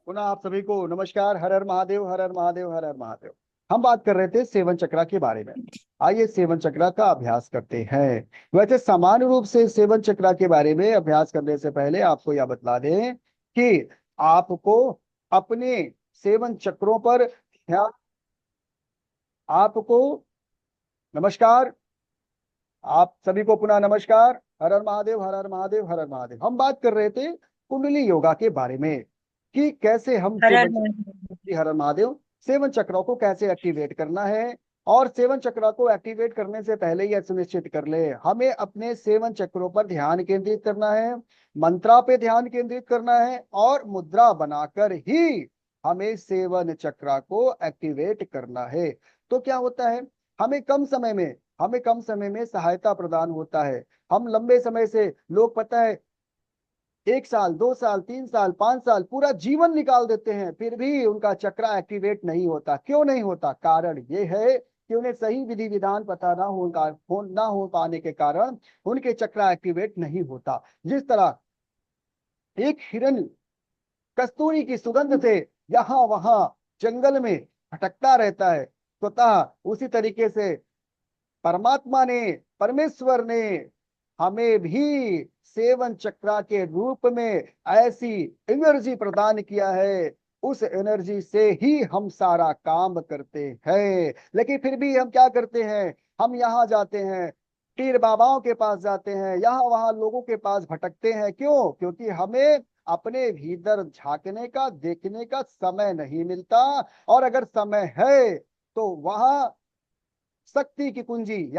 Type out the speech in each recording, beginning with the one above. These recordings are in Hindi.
पुनः आप सभी को नमस्कार। हर हर महादेव, हर हर महादेव, हर हर महादेव। हम बात कर रहे थे सेवन चक्रा के बारे में। आइए सेवन चक्रा का अभ्यास करते हैं। वैसे सामान्य रूप से सेवन चक्रा के बारे में अभ्यास करने से पहले आपको यह बता दें कि आपको अपने सेवन चक्रों पर ध्यान। आपको नमस्कार। आप सभी को पुनः नमस्कार। हर हर महादेव, हर हर महादेव, हर हर महादेव। हम बात कर रहे थे कुंडली योगा के बारे में कि कैसे हम हर हर सेवन महादेव। जी हर हर महादेव, सेवन चक्रों को कैसे एक्टिवेट करना है। और सेवन चक्र को एक्टिवेट करने से पहले यह सुनिश्चित कर ले हमें अपने सेवन चक्रों पर ध्यान केंद्रित करना है, मंत्रा पे ध्यान केंद्रित करना है और मुद्रा बनाकर ही हमें सेवन चक्र को एक्टिवेट करना है। तो क्या होता है, हमें कम समय में हमें कम समय में सहायता प्रदान होता है। हम लंबे समय से लोग पता है 1 साल, 2 साल, 3 साल, 5 साल पूरा जीवन निकाल देते हैं, फिर भी उनका चक्रा एक्टिवेट नहीं होता। क्यों नहीं होता? कारण ये है कि उन्हें सही विधि विधान पता ना हो पाने के कारण उनके चक्रा एक्टिवेट नहीं होता। जिस तरह एक हिरन कस्तूरी की सुगंध से यहाँ वहां जंगल में भटकता रहता है, स्वतः उसी तरीके से परमात्मा ने, परमेश्वर ने हमें भी सेवन चक्रा के रूप में ऐसी एनर्जी प्रदान किया है। उस एनर्जी से ही हम सारा काम करते हैं। लेकिन फिर भी हम क्या करते हैं, हम यहाँ जाते हैं, पीर बाबाओं के पास जाते हैं, यहाँ वहां लोगों के पास भटकते हैं। क्यों? क्योंकि हमें अपने भीतर झांकने का, देखने का समय नहीं मिलता। और अगर समय है तो वहां शक्ति की कुंजी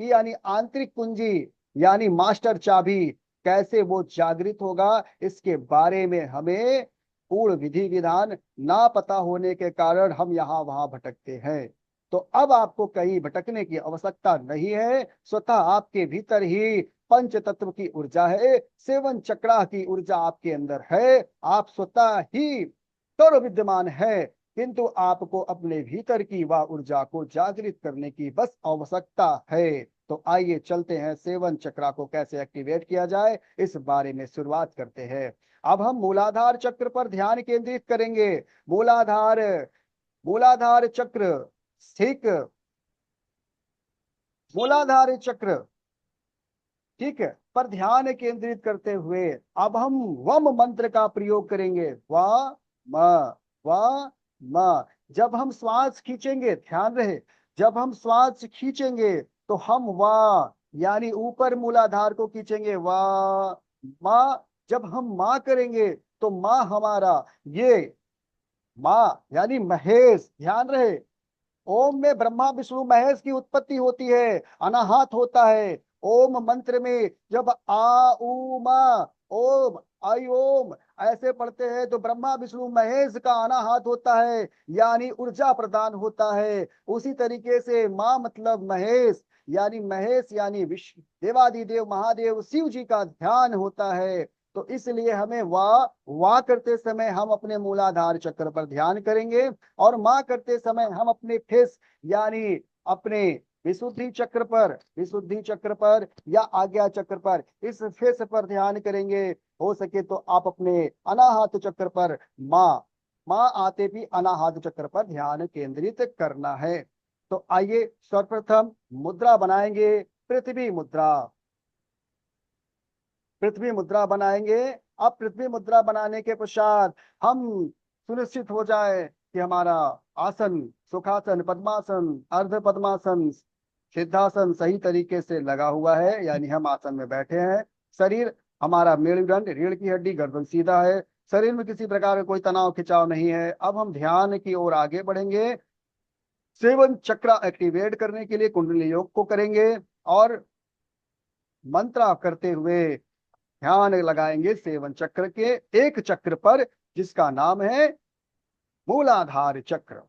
यानी आंतरिक कुंजी, यानी मास्टर चाबी कैसे वो जागृत होगा, इसके बारे में हमें पूर्ण विधि विधान ना पता होने के कारण हम यहाँ वहां भटकते हैं। तो अब आपको कहीं भटकने की आवश्यकता नहीं है। स्वतः आपके भीतर ही पंच तत्व की ऊर्जा है, सेवन चक्रा की ऊर्जा आपके अंदर है। आप स्वतः ही सर्व विद्यमान है, किंतु आपको अपने भीतर की वह ऊर्जा को जागृत करने की बस आवश्यकता है। तो आइए चलते हैं, सेवन चक्रा को कैसे एक्टिवेट किया जाए इस बारे में शुरुआत करते हैं। अब हम मूलाधार चक्र पर ध्यान केंद्रित करेंगे। मूलाधार मूलाधार चक्र, ठीक, मूलाधार चक्र, ठीक है, पर ध्यान केंद्रित करते हुए अब हम वम मंत्र का प्रयोग करेंगे। वाह म, वाह म। जब हम श्वास खींचेंगे, ध्यान रहे, जब हम श्वास खींचेंगे तो हम वाह यानी ऊपर मूलाधार को खींचेंगे, वाह माँ। जब हम माँ करेंगे तो माँ हमारा ये माँ यानी महेश, ध्यान रहे। ओम में ब्रह्मा विष्णु महेश की उत्पत्ति होती है, अनाहत होता है। ओम मंत्र में जब आ उ मा ओम आई ओम ऐसे पढ़ते हैं तो ब्रह्मा विष्णु महेश का अनाहत होता है, यानी ऊर्जा प्रदान होता है। उसी तरीके से माँ मतलब महेश, यानी महेश यानी विश्व देवादिदेव महादेव शिव जी का ध्यान होता है। तो इसलिए हमें वाह करते समय हम अपने मूलाधार चक्र पर ध्यान करेंगे, और माँ करते समय हम अपने फेस यानी अपने विशुद्धि चक्र पर या आज्ञा चक्र पर, इस फेस पर ध्यान करेंगे। हो सके तो आप अपने अनाहत चक्र पर माँ माँ आते भी अनाहत चक्र पर ध्यान केंद्रित करना है। तो आइए सर्वप्रथम मुद्रा बनाएंगे, पृथ्वी मुद्रा। पृथ्वी मुद्रा बनाएंगे। अब पृथ्वी मुद्रा बनाने के पश्चात हम सुनिश्चित हो जाए कि हमारा आसन, सुखासन, पद्मासन, अर्ध पद्मासन, सिद्धासन सही तरीके से लगा हुआ है, यानी हम आसन में बैठे हैं। शरीर हमारा मेरुदंड, रीढ़ की हड्डी, गर्दन सीधा है। शरीर में किसी प्रकार का कोई तनाव खिंचाव नहीं है। अब हम ध्यान की ओर आगे बढ़ेंगे। सेवन चक्र एक्टिवेट करने के लिए कुंडली योग को करेंगे और मंत्र करते हुए ध्यान लगाएंगे सेवन चक्र के एक चक्र पर, जिसका नाम है मूलाधार चक्र।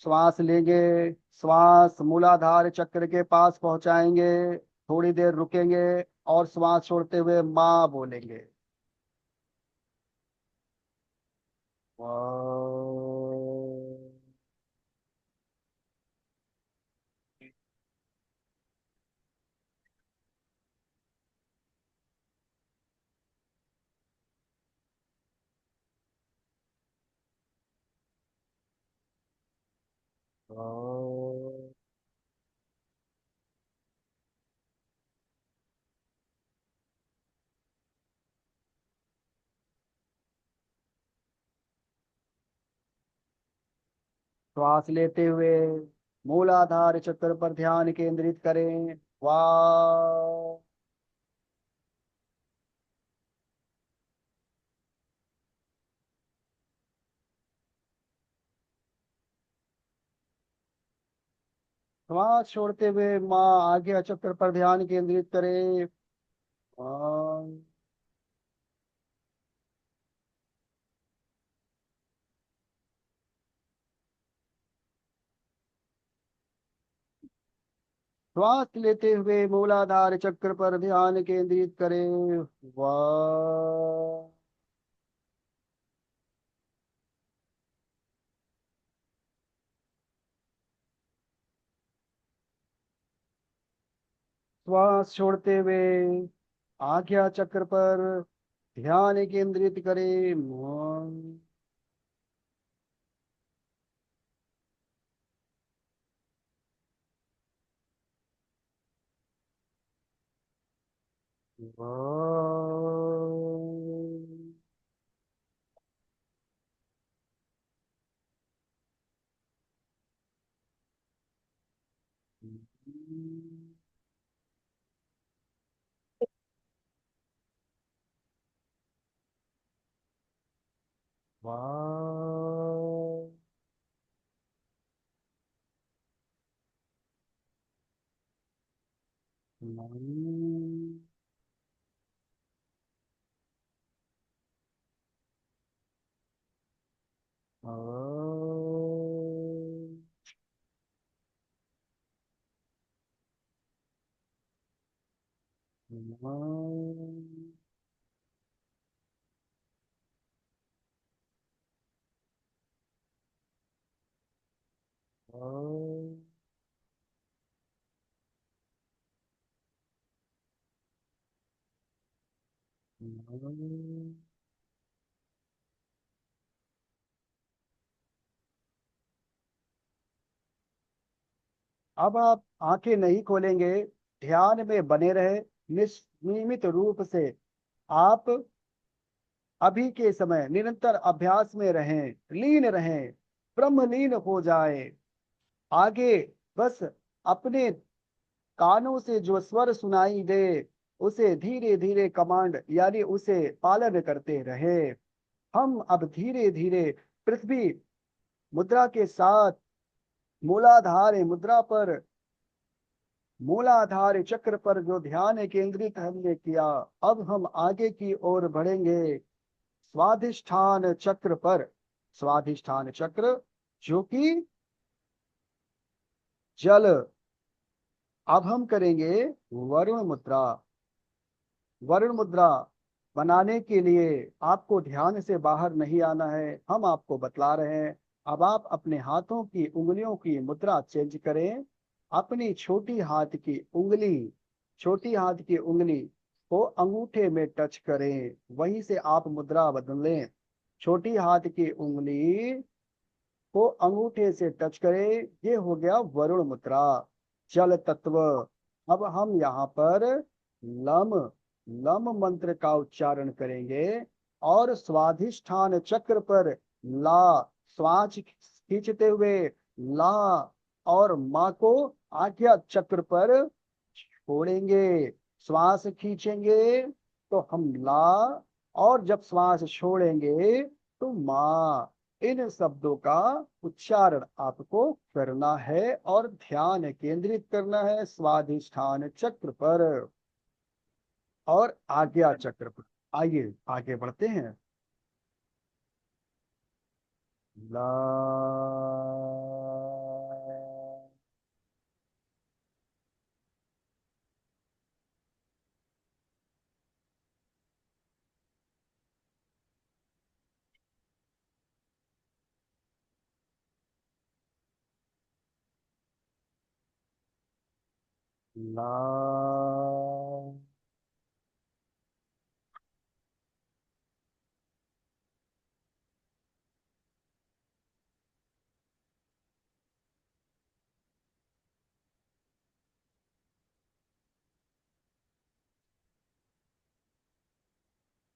श्वास लेंगे, श्वास मूलाधार चक्र के पास पहुंचाएंगे, थोड़ी देर रुकेंगे और श्वास छोड़ते हुए मां बोलेंगे। और श्वास लेते हुए मूलाधार चक्र पर ध्यान केंद्रित करें। वाह। श्वास छोड़ते हुए माँ आज्ञा चक्र पर ध्यान केंद्रित करें। वाह। श्वास लेते हुए मूलाधार चक्र पर ध्यान केंद्रित करें। वाह। श्वास छोड़ते हुए आज्ञा चक्र पर ध्यान केंद्रित करें। वाह। वाह। अब आप आंखें नहीं खोलेंगे, ध्यान में बने रहे। नियमित रूप से आप अभी के समय निरंतर अभ्यास में रहें, लीन रहें, ब्रह्मलीन हो जाए। आगे बस अपने कानों से जो स्वर सुनाई दे उसे धीरे धीरे कमांड यानी उसे पालन करते रहे। हम अब धीरे धीरे पृथ्वी मुद्रा के साथ मूलाधार मुद्रा पर मूलाधार चक्र पर जो ध्यान केंद्रित हमने किया, अब हम आगे की ओर बढ़ेंगे स्वाधिष्ठान चक्र पर। स्वाधिष्ठान चक्र जो कि जल। अब हम करेंगे वरुण मुद्रा। वरुण मुद्रा बनाने के लिए आपको ध्यान से बाहर नहीं आना है, हम आपको बतला रहे हैं। अब आप अपने हाथों की उंगलियों की मुद्रा चेंज करें। अपनी छोटी हाथ की उंगली को अंगूठे में टच करें, वहीं से आप मुद्रा बदलें। छोटी हाथ की उंगली को अंगूठे से टच करें, ये हो गया वरुण मुद्रा, जल तत्व। अब हम यहाँ पर लम लम मंत्र का उच्चारण करेंगे और स्वाधिष्ठान चक्र पर ला श्वास खींचते हुए ला और माँ को आज्ञा चक्र पर छोड़ेंगे। श्वास खींचेंगे तो हम ला, और जब श्वास छोड़ेंगे तो माँ। इन शब्दों का उच्चारण आपको करना है और ध्यान केंद्रित करना है स्वाधिष्ठान चक्र पर और आज्ञा चक्र पर। आइए आगे बढ़ते हैं। ला। ला।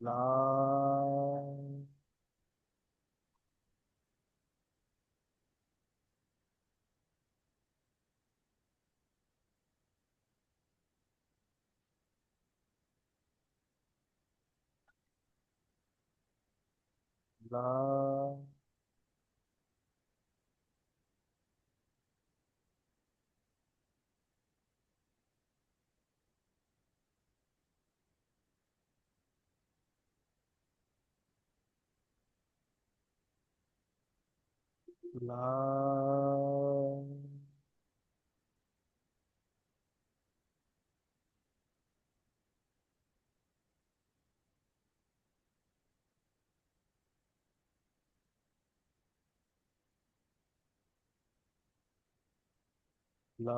ला ला ला ला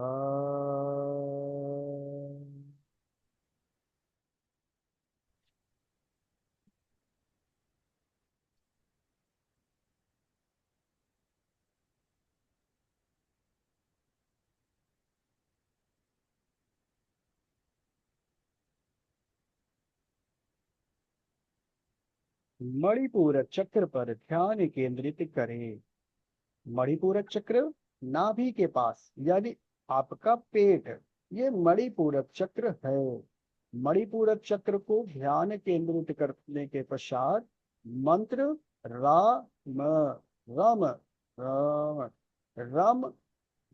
मणिपुर चक्र पर ध्यान केंद्रित करें। मणिपूरक चक्र नाभि के पास यानी आपका पेट, ये मणिपूरक चक्र है। मणिपूरक चक्र को ध्यान केंद्रित करने के पश्चात मंत्र रा म रम रम रम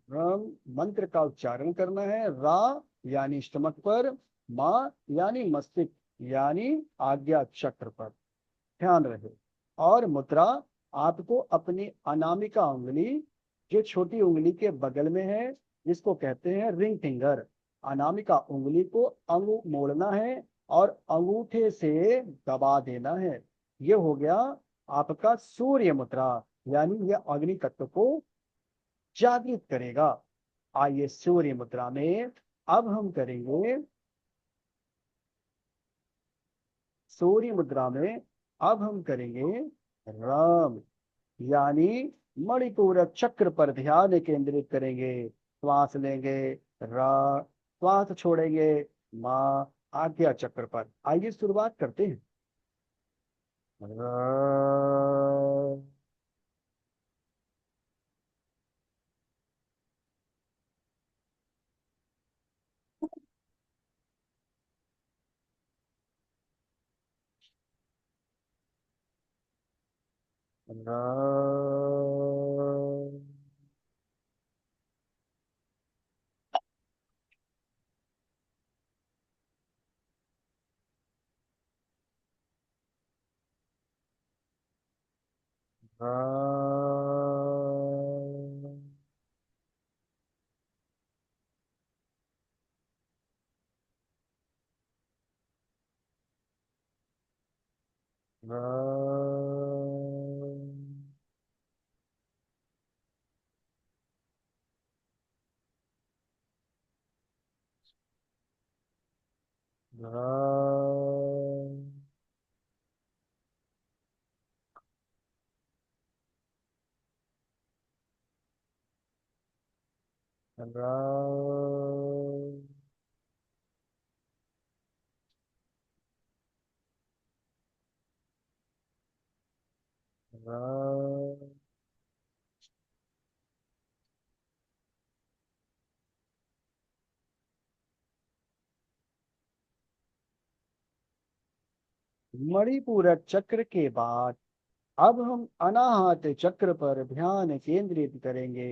रम मंत्र का उच्चारण करना है। रा यानी स्टमक पर, मा यानी मस्तिष्क यानी आज्ञा चक्र पर ध्यान रहे। और मुद्रा आपको अपनी अनामिका उंगली, जो छोटी उंगली के बगल में है, जिसको कहते हैं रिंग फिंगर, अनामिका उंगली को अंगू मोड़ना है और अंगूठे से दबा देना है। ये हो गया आपका सूर्य मुद्रा, यानी यह अग्नि तत्व को जागृत करेगा। आइए सूर्य मुद्रा में अब हम करेंगे, सूर्य मुद्रा में अब हम करेंगे राम, यानी मणिपूरक चक्र पर ध्यान केंद्रित करेंगे। श्वास लेंगे रा, श्वास छोड़ेंगे माँ, आज्ञा चक्र पर। आइए शुरुआत करते हैं। रा, रा, रा, रा, रा, रा, रा। मणिपूरक चक्र के बाद अब हम अनाहत चक्र पर ध्यान केंद्रित करेंगे।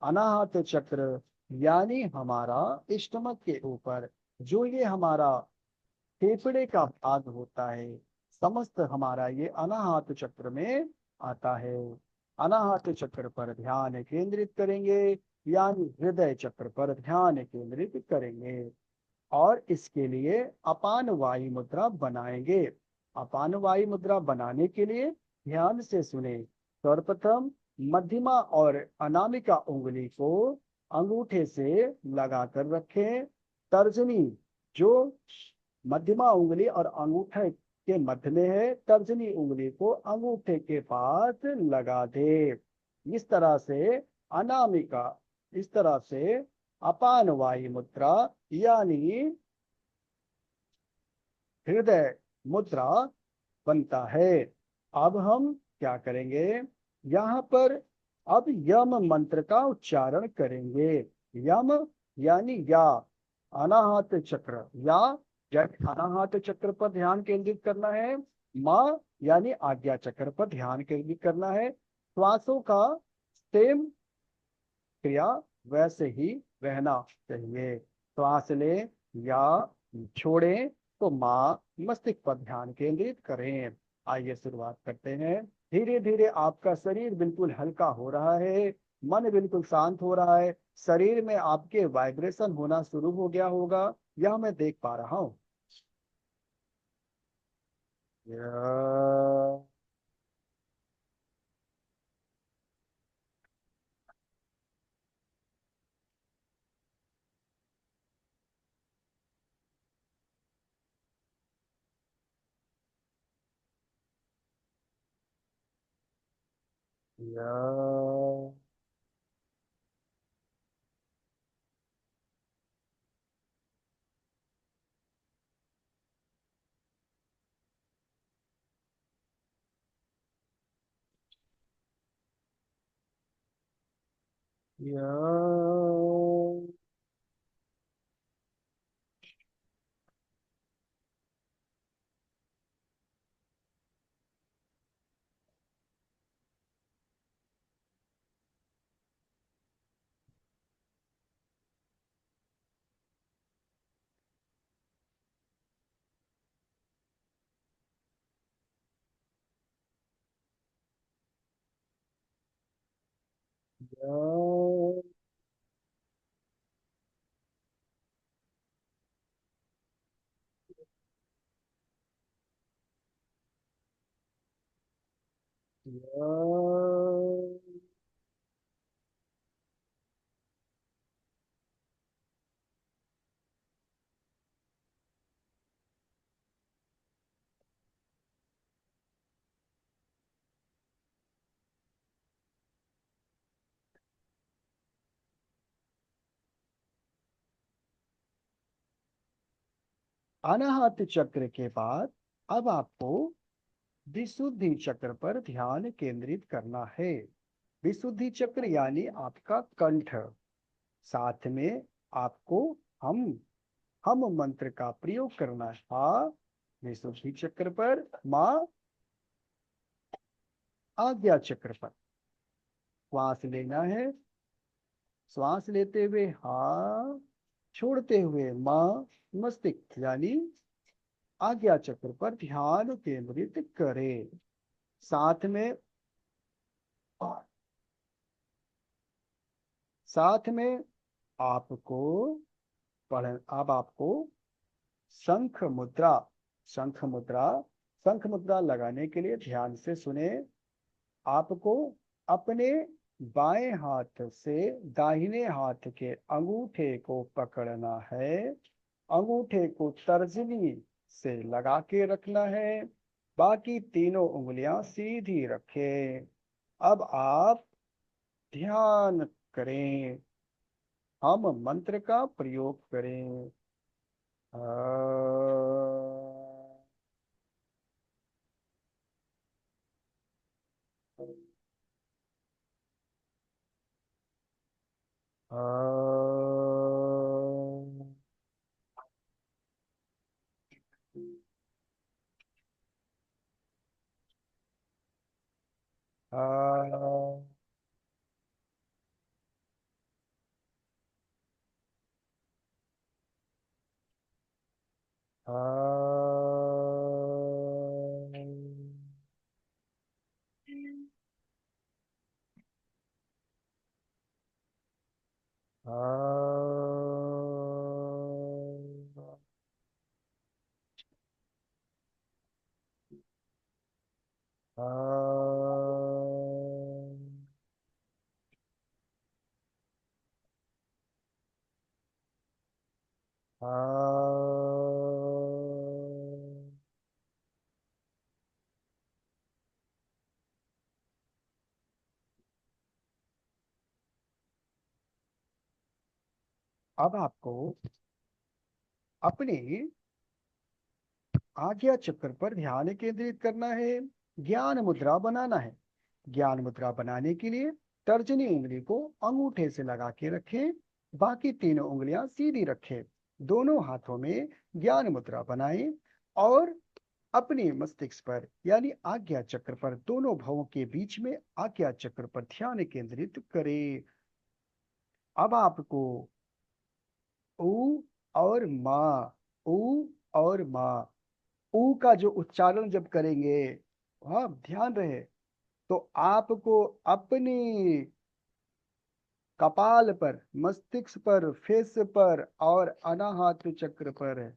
अनाहत चक्र यानी हमारा स्टमक के ऊपर, जो ये हमारा फेफड़े का भाग होता है, समस्त हमारा ये अनाहत चक्र में आता है। अनाहत चक्र पर ध्यान केंद्रित करेंगे, यानी हृदय चक्र पर ध्यान केंद्रित करेंगे। और इसके लिए अपान वायु मुद्रा बनाएंगे। अपान वायु मुद्रा बनाने के लिए ध्यान से सुने। सर्वप्रथम मध्यमा और अनामिका उंगली को अंगूठे से लगाकर रखें। तर्जनी, जो मध्यमा उंगली और अंगूठे के मध्य में है, तर्जनी उंगली को अंगूठे के पास लगा दे। इस तरह से अनामिका, इस तरह से अपान वायु मुद्रा यानी हृदय मुद्रा बनता है। अब हम क्या करेंगे, यहाँ पर अब यम मंत्र का उच्चारण करेंगे। यम यानी या, अनाहत चक्र या, अनाहत चक्र पर ध्यान केंद्रित करना है। माँ यानी आज्ञा चक्र पर ध्यान केंद्रित करना है। श्वासों का सेम क्रिया वैसे ही रहना चाहिए। श्वास लें या छोड़ें तो माँ मस्तिष्क पर ध्यान केंद्रित करें। आइए शुरुआत करते हैं। धीरे धीरे आपका शरीर बिल्कुल हल्का हो रहा है, मन बिल्कुल शांत हो रहा है, शरीर में आपके वाइब्रेशन होना शुरू हो गया होगा, यह मैं देख पा रहा हूँ। या, या, या, या। अनाहत चक्र के बाद अब आपको विशुद्धि चक्र पर ध्यान केंद्रित करना है। विशुद्धि चक्र यानी आपका कंठ। साथ में आपको हम हम मंत्र का प्रयोग करना है। हा विशुद्धि चक्र पर, माँ आज्ञा चक्र पर। श्वास लेना है। श्वास लेते हुए हा, छोड़ते हुए माँ, मस्तिष्क यानी आज्ञा चक्र पर ध्यान केंद्रित करें। साथ में साथ में आपको पढ़ अब आपको शंख मुद्रा शंख मुद्रा शंख मुद्रा लगाने के लिए ध्यान से सुने। आपको अपने बाएं हाथ से दाहिने हाथ के अंगूठे को पकड़ना है। अंगूठे को तर्जनी से लगा के रखना है। बाकी तीनों उंगलियां सीधी रखें। अब आप ध्यान करें, हम मंत्र का प्रयोग करें। आ, आ, आ, आ, आ, आ, आ, अब आपको अपनी आज्ञा चक्र पर ध्यान केंद्रित करना है, ज्ञान मुद्रा बनाना है। ज्ञान मुद्रा बनाने के लिए तर्जनी उंगली को अंगूठे से लगा के रखें, बाकी तीनों उंगलियां सीधी रखें। दोनों हाथों में ज्ञान मुद्रा बनाएं और अपने मस्तिष्क पर यानी आज्ञा चक्र पर, दोनों भवों के बीच में आज्ञा चक्र पर ध्यान केंद्रित करें। अब आपको ऊ और माँ, ऊ और माँ, ऊ का जो उच्चारण जब करेंगे, हाँ ध्यान रहे, तो आपको अपनी कपाल पर, मस्तिष्क पर, फेस पर और अनाहत चक्र पर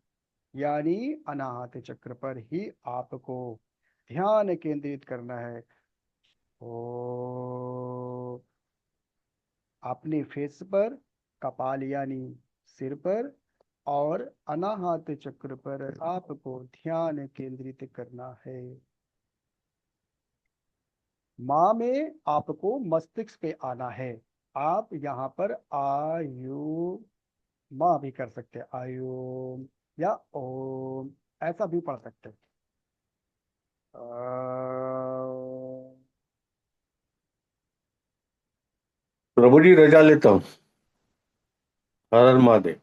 यानी अनाहत चक्र पर ही आपको ध्यान केंद्रित करना है। ओ, अपने फेस पर, कपाल यानी सिर पर और अनाहत चक्र पर आपको ध्यान केंद्रित करना है। माँ में आपको मस्तिष्क पे आना है। आप यहाँ पर आयु माँ भी कर सकते हैं, आयु या ओम ऐसा भी पढ़ सकते हैं। प्रभु जी रजा लेता हूँ। हर हर महादेव।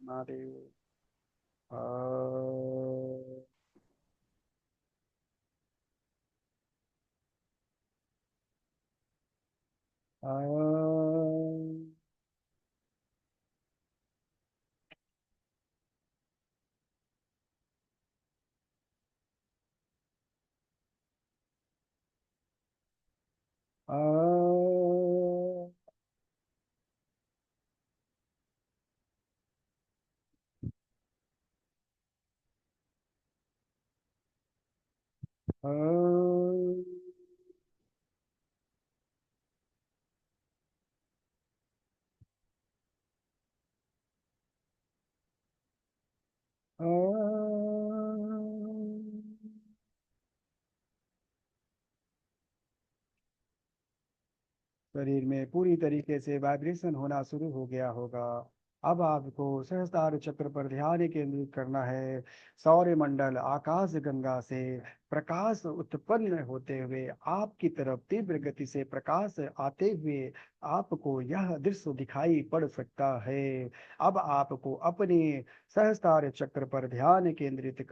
महादेव। अ, अ, अ, अ, अ, शरीर में पूरी तरीके से वाइब्रेशन होना शुरू हो गया होगा। अब आपको सहस्त्रार चक्र पर ध्यान केंद्रित करना है। सौर मंडल आकाश गंगा से प्रकाश उत्पन्न होते हुए आपकी तरफ तीव्र गति से प्रकाश आते हुए आपको यह दृश्य दिखाई पड़ सकता है। अब आपको अपने सहस्त्रार चक्र पर ध्यान केंद्रित कर